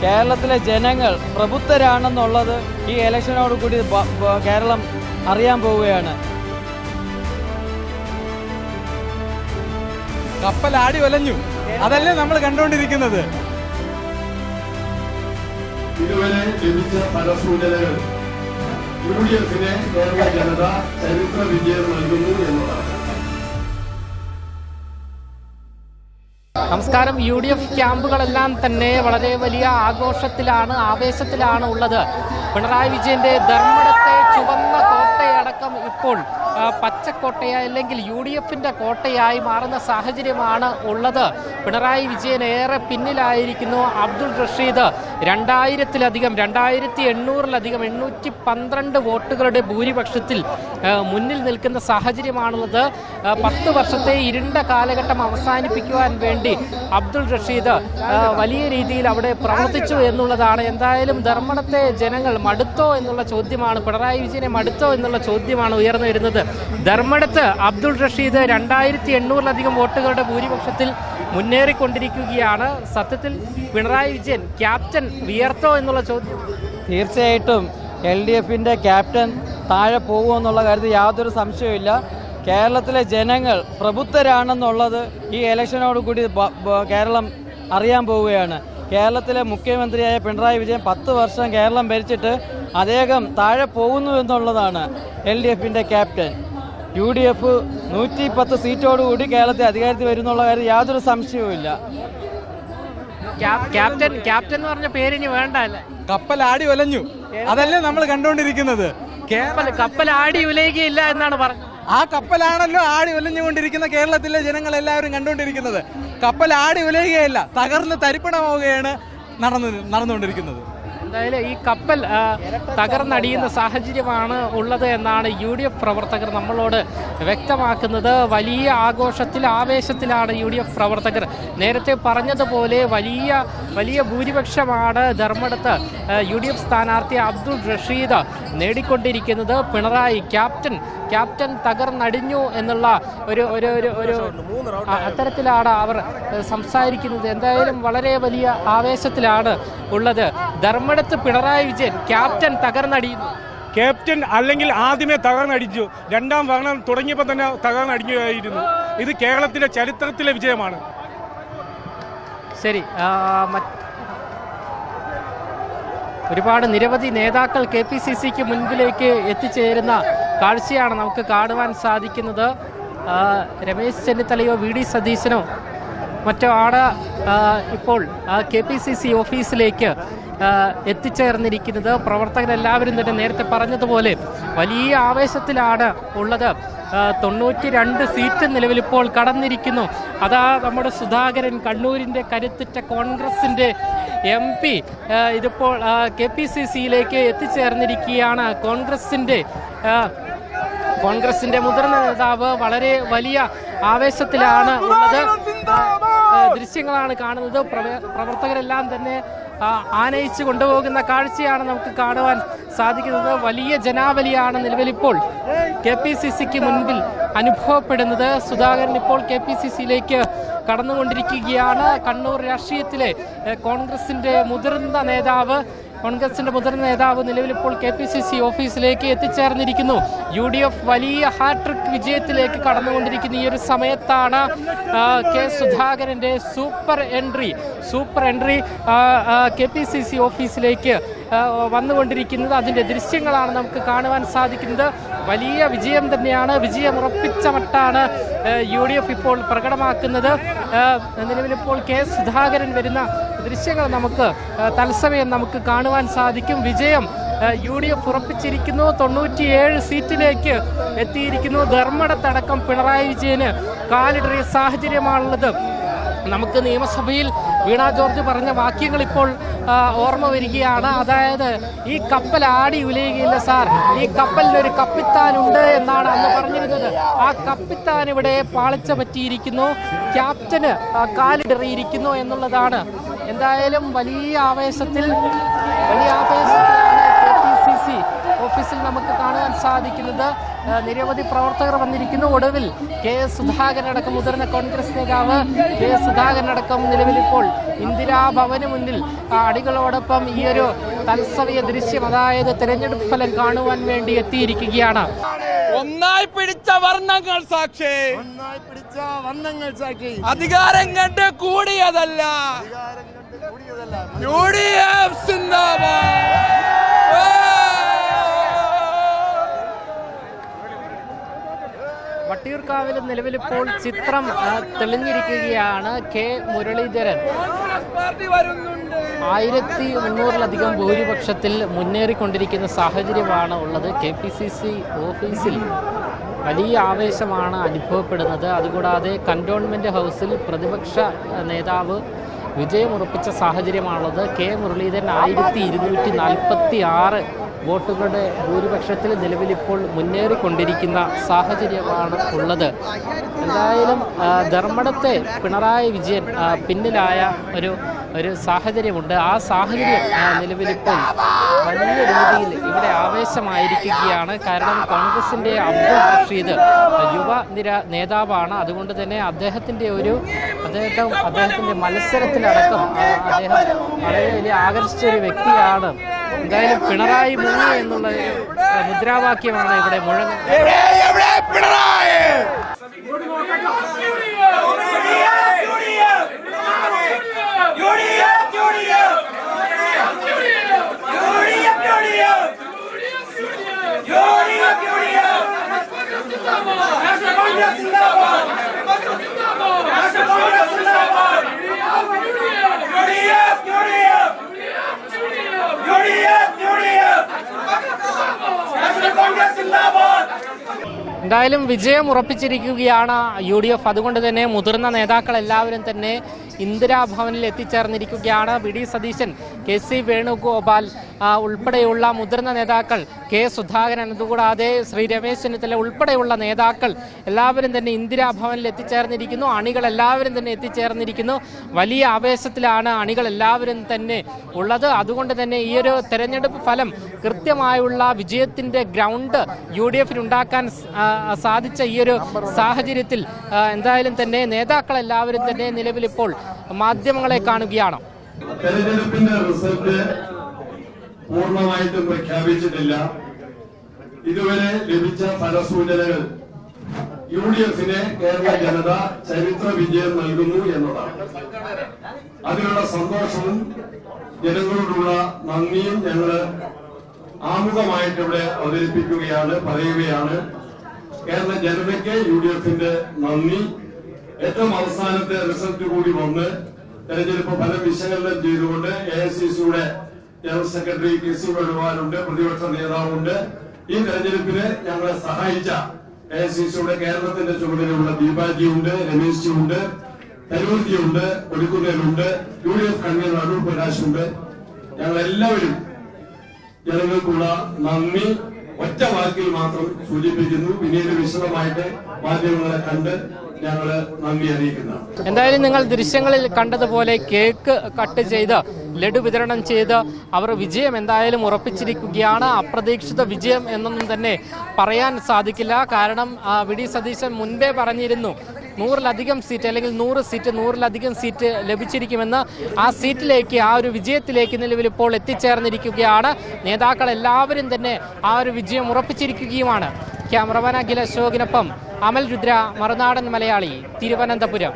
കേരളത്തിലെ ജനങ്ങൾ പ്രബുദ്ധരാണെന്നുള്ളത് ഈ ഇലക്ഷനോട് കൂടി കേരളം അറിയാൻ പോവുകയാണ്. കപ്പലാടി വലഞ്ഞു, അതല്ലേ നമ്മൾ കണ്ടുകൊണ്ടിരിക്കുന്നത്. ഇതുവരെ ലഭിച്ച പല സൂചനകൾ യുഡിഎഫിനെ കേരള ജനത ചരിത്ര വിജയം നൽകുന്നു എന്നതാണ്. നമസ്കാരം. UDF ക്യാമ്പുകളെല്ലാം തന്നെ വളരെ വലിയ ആഘോഷത്തിലാണ്, ആവേശത്തിലാണ് ഉള്ളത്. പിണറായി വിജയന്റെ ധർമ്മടത്തെ ചുവന്ന കോട്ടയടക്കം ഇപ്പോൾ പച്ചക്കോട്ടയായി അല്ലെങ്കിൽ UDFന്റെ കോട്ടയായി മാറുന്ന സാഹചര്യമാണ് ഉള്ളത്. പിണറായി വിജയൻ ഏറെ പിന്നിലായിരിക്കുന്നു. അബ്ദുൾ റഷീദ് 2800-ലധികം 812 വോട്ടുകളുടെ ഭൂരിപക്ഷത്തിൽ മുന്നിൽ നിൽക്കുന്ന സാഹചര്യമാണുള്ളത്. 10 വർഷത്തെ ഇരുണ്ട കാലഘട്ടം അവസാനിപ്പിക്കുവാൻ വേണ്ടി അബ്ദുൾ റഷീദ് വലിയ രീതിയിൽ അവിടെ പ്രവർത്തിച്ചു എന്നുള്ളതാണ്. എന്തായാലും ധർമ്മടത്തെ ജനങ്ങൾ മടുത്തോ എന്നുള്ള ചോദ്യമാണ്, പിണറായി വിജയനെ മടുത്തോ എന്നുള്ള ചോദ്യമാണ് ഉയർന്നു വരുന്നത്. ധർമ്മടത്ത് അബ്ദുൾ റഷീദ് 2800-ലധികം വോട്ടുകളുടെ ഭൂരിപക്ഷത്തിൽ മുന്നേറിക്കൊണ്ടിരിക്കുകയാണ്. സത്യത്തിൽ പിണറായി വിജയൻ ക്യാപ്റ്റൻ വിയർത്തോ എന്നുള്ള ചോദ്യം. തീർച്ചയായിട്ടും LDFന്റെ ക്യാപ്റ്റൻ താഴെ പോകുമെന്നുള്ള കാര്യത്തിൽ യാതൊരു സംശയവുമില്ല. കേരളത്തിലെ ജനങ്ങൾ പ്രബുദ്ധരാണെന്നുള്ളത് ഈ ഇലക്ഷനോട് കൂടി കേരളം അറിയാൻ പോവുകയാണ്. കേരളത്തിലെ മുഖ്യമന്ത്രിയായ പിണറായി വിജയൻ 10 വർഷം കേരളം ഭരിച്ചിട്ട് അദ്ദേഹം താഴെ പോകുന്നു എന്നുള്ളതാണ് LDFന്റെ ക്യാപ്റ്റൻ. UDF 110 സീറ്റോടുകൂടി കേരളത്തിൽ അധികാരത്തിൽ വരുന്നുള്ള കാര്യം യാതൊരു സംശയവുമില്ല. ക്യാപ്റ്റൻ എന്ന് പറഞ്ഞ പേരിനി വേണ്ട അല്ലേ? കപ്പലാടി വലഞ്ഞു, അതല്ലേ നമ്മൾ കണ്ടുകൊണ്ടിരിക്കുന്നത്. കപ്പൽ ആടി ഉലയുകയില്ല എന്നാണ് പറഞ്ഞത്. ആ കപ്പലാണല്ലോ ആടി ഉലഞ്ഞുകൊണ്ടിരിക്കുന്ന കേരളത്തിലെ ജനങ്ങൾ എല്ലാവരും കണ്ടുകൊണ്ടിരിക്കുന്നത്. കപ്പൽ ആടി ഉലയുകയല്ല, തകർന്ന് തരിപ്പണമാവുകയാണ് നടന്നുകൊണ്ടിരിക്കുന്നത്. എന്തായാലും ഈ കപ്പൽ തകർന്നടിയുന്ന സാഹചര്യമാണ് ഉള്ളത് എന്നാണ് UDF പ്രവർത്തകർ നമ്മളോട് വ്യക്തമാക്കുന്നത്. വലിയ ആഘോഷത്തിൽ ആവേശത്തിലാണ് UDF പ്രവർത്തകർ. നേരത്തെ പറഞ്ഞതുപോലെ വലിയ ഭൂരിപക്ഷമാണ് ധർമ്മടത്ത് UDF സ്ഥാനാർത്ഥി അബ്ദുൾ റഷീദ് നേടിക്കൊണ്ടിരിക്കുന്നത്. പിണറായി ക്യാപ്റ്റൻ തകർന്നടിഞ്ഞു എന്നുള്ള ഒരു അത്തരത്തിലാണ് അവർ സംസാരിക്കുന്നത്. എന്തായാലും വളരെ വലിയ ആവേശത്തിലാണ് ഉള്ളത്. ധർമ്മടത്ത് പിണറായി വിജയൻ ക്യാപ്റ്റൻ തകർന്നടിയുന്നു. ക്യാപ്റ്റൻ അല്ലെങ്കിൽ ആദ്യമേ തകർന്നടിച്ചു, രണ്ടാം ഭരണം തുടങ്ങിയപ്പോൾ തന്നെ തകർന്നടിഞ്ഞുകയായിരുന്നു. ഇത് കേരളത്തിലെ ചരിത്രത്തിലെ വിജയമാണ്. ശരി, ഒരുപാട് നിരവധി നേതാക്കൾ KPCCക്ക് മുൻപിലേക്ക് എത്തിച്ചേരുന്ന കാഴ്ചയാണ് നമുക്ക് കാണുവാൻ സാധിക്കുന്നത്. രമേശ് ചെന്നിത്തലയോ VD സതീശനോ മറ്റോ ആണ് ഇപ്പോൾ KPCC ഓഫീസിലേക്ക് എത്തിച്ചേർന്നിരിക്കുന്നത്. പ്രവർത്തകരെല്ലാവരും തന്നെ നേരത്തെ പറഞ്ഞതുപോലെ വലിയ ആവേശത്തിലാണ് ഉള്ളത്. 92 സീറ്റ് നിലവിലിപ്പോൾ കടന്നിരിക്കുന്നു. അതാ നമ്മുടെ സുധാകരൻ, കണ്ണൂരിൻ്റെ കരുത്തുറ്റ കോൺഗ്രസിൻ്റെ MP ഇതിപ്പോൾ KPCCയിലേക്ക് എത്തിച്ചേർന്നിരിക്കുകയാണ്. കോൺഗ്രസിന്റെ മുതിർന്ന നേതാവ് വളരെ വലിയ ആവേശത്തിലാണ് ഉള്ളത്. ദൃശ്യങ്ങളാണ് കാണുന്നത്. പ്രവർത്തകരെല്ലാം തന്നെ ആനയിച്ച് കൊണ്ടുപോകുന്ന കാഴ്ചയാണ് നമുക്ക് കാണുവാൻ സാധിക്കുന്നത്. വലിയ ജനാവലിയാണ് നിലവിലിപ്പോൾ KPCCക്ക് മുൻപിൽ അനുഭവപ്പെടുന്നത്. സുധാകരൻ ഇപ്പോൾ KPCCയിലേക്ക് കടന്നുകൊണ്ടിരിക്കുകയാണ്. കണ്ണൂർ രാഷ്ട്രീയത്തിലെ കോൺഗ്രസിന്റെ മുതിർന്ന നേതാവ് നിലവിലിപ്പോൾ KPCC ഓഫീസിലേക്ക് എത്തിച്ചേർന്നിരിക്കുന്നു. UDF വലിയ ഹാട്രിക് വിജയത്തിലേക്ക് കടന്നുകൊണ്ടിരിക്കുന്ന ഈ ഒരു സമയത്താണ് സുധാകരൻ്റെ സൂപ്പർ എൻട്രി KPCC ഓഫീസിലേക്ക് വന്നുകൊണ്ടിരിക്കുന്നത്. അതിൻ്റെ ദൃശ്യങ്ങളാണ് നമുക്ക് കാണുവാൻ സാധിക്കുന്നത്. വലിയ വിജയം തന്നെയാണ്, വിജയമുറപ്പിച്ച മട്ടാണ് UDF ഇപ്പോൾ പ്രകടമാക്കുന്നത്. നിലവിലിപ്പോൾ സുധാകരൻ വരുന്ന ദൃശ്യങ്ങൾ നമുക്ക് തത്സമയം നമുക്ക് കാണുവാൻ സാധിക്കും. വിജയം UDF ഉറപ്പിച്ചിരിക്കുന്നു. 97 സീറ്റിലേക്ക് എത്തിയിരിക്കുന്നു. ധർമ്മടത്തടക്കം പിണറായി വിജയന് കാലിടറിയ സാഹചര്യമാണുള്ളത്. നമുക്ക് നിയമസഭയിൽ വീണ ജോർജ് പറഞ്ഞ വാക്യങ്ങൾ ഇപ്പോൾ ഓർമ്മ വരികയാണ്. അതായത് ഈ കപ്പൽ ആടി ഉലയുകയില്ല സാർ, ഈ കപ്പലിനൊരു കപ്പിത്താനുണ്ട് എന്നാണ് അന്ന് പറഞ്ഞിരുന്നത്. ആ കപ്പിത്താൻ ഇവിടെ പാളിച്ച പറ്റിയിരിക്കുന്നു, ക്യാപ്റ്റന് കാലിടറിയിരിക്കുന്നു എന്നുള്ളതാണ്. എന്തായാലും വലിയ ആവേശത്തിലാണ് KPCC ഓഫീസിൽ നമുക്ക് കാണുവാൻ സാധിക്കുന്നത് നിരവധി പ്രവർത്തകർ വന്നിരിക്കുന്നു. ഒടുവിൽ സുധാകരനടക്കം മുതിർന്ന കോൺഗ്രസ് നേതാവ് സുധാകരനടക്കം നിലവിലിപ്പോൾ ഇന്ദിരാഭവന് മുന്നിൽ അണികളോടൊപ്പം ഈ ഒരു തത്സമയ ദൃശ്യം, അതായത് തെരഞ്ഞെടുപ്പ് ഫലം കാണുവാൻ വേണ്ടി എത്തിയിരിക്കുകയാണ്. ഒന്നായി പിടിച്ച വർണ്ണങ്ങൾ സാക്ഷി, അധികാരം കണ്ട് കൂടിയതല്ല, UDF സിന്ദാബാദ്. വട്ടിയൂർക്കാവിൽ നിലവിലിപ്പോൾ ചിത്രം തെളിഞ്ഞിരിക്കുകയാണ്. മുരളീധരൻ 1300-ലധികം ഭൂരിപക്ഷത്തിൽ മുന്നേറിക്കൊണ്ടിരിക്കുന്ന സാഹചര്യമാണ് ഉള്ളത്. KPCC ഓഫീസിൽ വലിയ ആവേശമാണ് അനുഭവപ്പെടുന്നത്. അതുകൂടാതെ കന്റോൺമെൻറ്റ് ഹൗസിൽ പ്രതിപക്ഷ നേതാവ് വിജയമുറപ്പിച്ച സാഹചര്യമാണുള്ളത്. മുരളീധരൻ 1246 വോട്ടുകളുടെ ഭൂരിപക്ഷത്തിൽ നിലവിലിപ്പോൾ മുന്നേറിക്കൊണ്ടിരിക്കുന്ന സാഹചര്യമാണ് ഉള്ളത്. എന്തായാലും ധർമ്മടത്തെ പിണറായി വിജയൻ പിന്നിലായ ഒരു സാഹചര്യമുണ്ട്. ആ സാഹചര്യം നിലവിലിപ്പോൾ വലിയ രീതിയിൽ ഇവിടെ ആവേശമായിരിക്കുകയാണ്. കാരണം കോൺഗ്രസിൻ്റെ അബ്ദുൾ റഷീദ് യുവനിര നേതാവാണ്. അതുകൊണ്ട് തന്നെ അദ്ദേഹത്തിൻ്റെ മത്സരത്തിലടക്കം അദ്ദേഹം വളരെ വലിയ ആകർഷിച്ച ഒരു വ്യക്തിയാണ്. എന്തായാലും പിണറായി മുങ്ങി എന്നുള്ള മുദ്രാവാക്യമാണ് ഇവിടെ മുഴങ്ങുന്നത്. എന്തായാലും വിജയം ഉറപ്പിച്ചിരിക്കുകയാണ് UDF. അതുകൊണ്ട് തന്നെ മുതിർന്ന നേതാക്കൾ എല്ലാവരും തന്നെ ഇന്ദിരാഭവനിൽ എത്തിച്ചേർന്നിരിക്കുകയാണ്. VD സതീശൻ, KC വേണുഗോപാൽ ഉൾപ്പെടെയുള്ള മുതിർന്ന നേതാക്കൾ, സുധാകരൻ, അതുകൂടാതെ ശ്രീ രമേശ് ചെന്നിത്തല ഉൾപ്പെടെയുള്ള നേതാക്കൾ എല്ലാവരും തന്നെ ഇന്ദിരാഭവനിൽ എത്തിച്ചേർന്നിരിക്കുന്നു. അണികൾ എല്ലാവരും തന്നെ എത്തിച്ചേർന്നിരിക്കുന്നു. വലിയ ആവേശത്തിലാണ് അണികൾ എല്ലാവരും തന്നെ ഉള്ളത്. അതുകൊണ്ട് തന്നെ ഈ ഒരു തെരഞ്ഞെടുപ്പ് ഫലം കൃത്യമായുള്ള വിജയത്തിൻ്റെ ഗ്രൗണ്ട് UDFന് ഉണ്ടാക്കാൻ സാധിച്ച ഈ ഒരു സാഹചര്യത്തിൽ എന്തായാലും തന്നെ നേതാക്കളെല്ലാവരും തന്നെ നിലവിലിപ്പോൾ മാധ്യമങ്ങളെ കാണുകയാണ്. തെരഞ്ഞെടുപ്പിന്റെ റിസൾട്ട് പൂർണ്ണമായിട്ടും പ്രഖ്യാപിച്ചിട്ടില്ല. ഇതുവരെ ലഭിച്ച ഫലസൂചനകൾ UDFന് കേരള ജനത ചരിത്ര വിജയം നൽകുന്നു എന്നതാണ്. അതിനുള്ള സന്തോഷവും ജനങ്ങളോടുള്ള നന്ദിയും ഞങ്ങള് ആമുഖമായിട്ട് ഇവിടെ പറയുകയാണ്. കേരള ജനതയ്ക്ക് UDFന്റെ നന്ദി. ഏറ്റവും അവസാനത്തെ റിസൾട്ട് കൂടി വന്ന് തെരഞ്ഞെടുപ്പ് ഫലം വിശകലനം ചെയ്തുകൊണ്ട് AICCയുടെ ജനറൽ സെക്രട്ടറി KC വേണുഗോപാലുണ്ട്, പ്രതിപക്ഷ നേതാവുണ്ട്. ഈ തെരഞ്ഞെടുപ്പിന് ഞങ്ങളെ സഹായിച്ച AICCയുടെ കേരളത്തിന്റെ ചുമതലയുള്ള ദീപാജിയുണ്ട്, രമേശ്ജിയുണ്ട്, തരൂർജിയുണ്ട്, ഒടുക്കുന്നേലുണ്ട്, UDF കൺവീനർ അടൂർ പ്രകാശുണ്ട്. ഞങ്ങളെല്ലാവരും ജനങ്ങൾക്കുള്ള നന്ദി ഒറ്റ വാക്കിൽ മാത്രം സൂചിപ്പിക്കുന്നു. പിന്നീട് വിശദമായിട്ട് മാധ്യമങ്ങളെ കണ്ട് ഞങ്ങള് നന്ദി അറിയിക്കുന്നതാണ്. എന്തായാലും നിങ്ങൾ ദൃശ്യങ്ങളിൽ കണ്ടതുപോലെ കേക്ക് കട്ട് ചെയ്ത് ലഡു വിതരണം ചെയ്ത് അവർ വിജയം എന്തായാലും ഉറപ്പിച്ചിരിക്കുകയാണ്. അപ്രതീക്ഷിത വിജയം എന്നൊന്നും തന്നെ പറയാൻ സാധിക്കില്ല. കാരണം VD സതീശൻ മുൻപേ പറഞ്ഞിരുന്നു 100-ലധികം സീറ്റ് അല്ലെങ്കിൽ 100-ലധികം സീറ്റ് ലഭിച്ചിരിക്കുമെന്ന്. ആ സീറ്റിലേക്ക്, ആ ഒരു വിജയത്തിലേക്ക് നിലവിലിപ്പോൾ എത്തിച്ചേർന്നിരിക്കുകയാണ്. നേതാക്കൾ എല്ലാവരും തന്നെ ആ ഒരു വിജയം ഉറപ്പിച്ചിരിക്കുകയുമാണ്. ക്യാമറമാൻ അഖിൽ അശോകിനൊപ്പം അമൽ രുദ്ര, മറുനാടൻ മലയാളി, തിരുവനന്തപുരം.